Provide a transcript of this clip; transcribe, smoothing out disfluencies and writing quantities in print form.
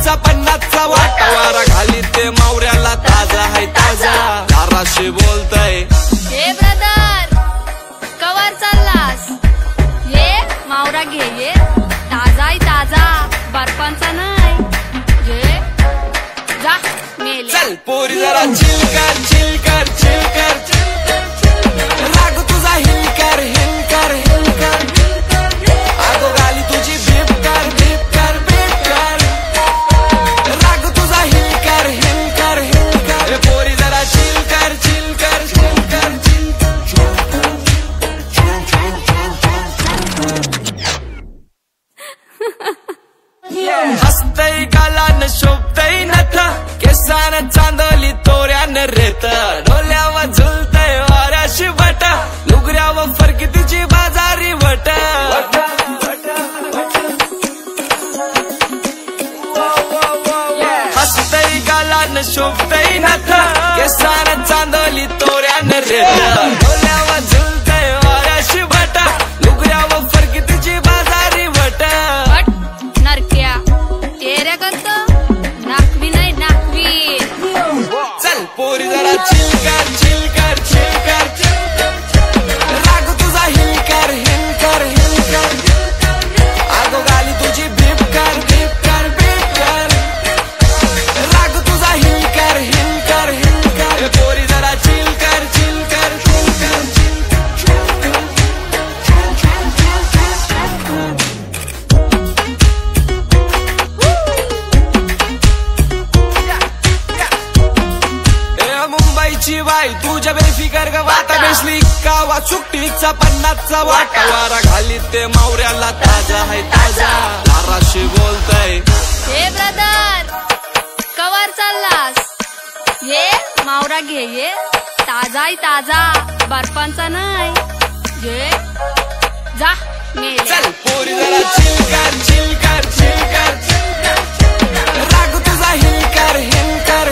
सुट्टीचा 50चा वाटा वारा घाली ते मावऱ्याला ताजा आहे ताजा दाराशी बोलतय हे ब्रदर कवर चाललास ये मावरा घे ये ताजा आहे ताजा बर्फांचा नाही ये जा मेले चल पोरी जरा चिल कर चिल कर चिल कर राग तुझा हिल कर हिल कर हिल कर आगो गाली तुझी बीप कर बीप कर बीप कर राग तुझा हिल कर हिल कर हिल कर पोरी जरा चिल कर चिल कर चिल कर हसतय गालान शोभतय नथा केसान चांदली तोऱ्यान रेत डोल्यावर झुलतय वाऱ्याशी बटा लुगऱ्यावर फरकी तिची बाजारी बट हसतय गालान शोभतय नथा केसान चांदली तोऱ्यान रेत डोल्यावर झुलतय वाऱ्याशी बटा लुगऱ्यावर फरकी तिची बाजारी बट नरक्या तेरे करतो नाकवी नाही नाकवी चल पोरी जरा चिल कर चिल कर चिल कर राग तुझा हिल कर हिल कर हिल कर आगो गाली तुझी बीप कर बीप कर बीप कर राग तुझा हिल कर हिल कर हिल कर पोरी जरा चिल कर चिल कर चिल कर मुंबईची बाई तुझ्या बेफिकर ग वाता बेसली कावा सुट्टीचा 50चा वाटा वारा घाली ते मावऱ्याला ताजा आहे ताजा दाराशी बोलतय हे ब्रदर कवर चाललास ये मावरा घे ये ताजा आहे ताजा बर्फांचा नाही ये जा मेले चल पोरी जरा चिल कर चिल कर चिल कर राग तुझा हिल कर हिल कर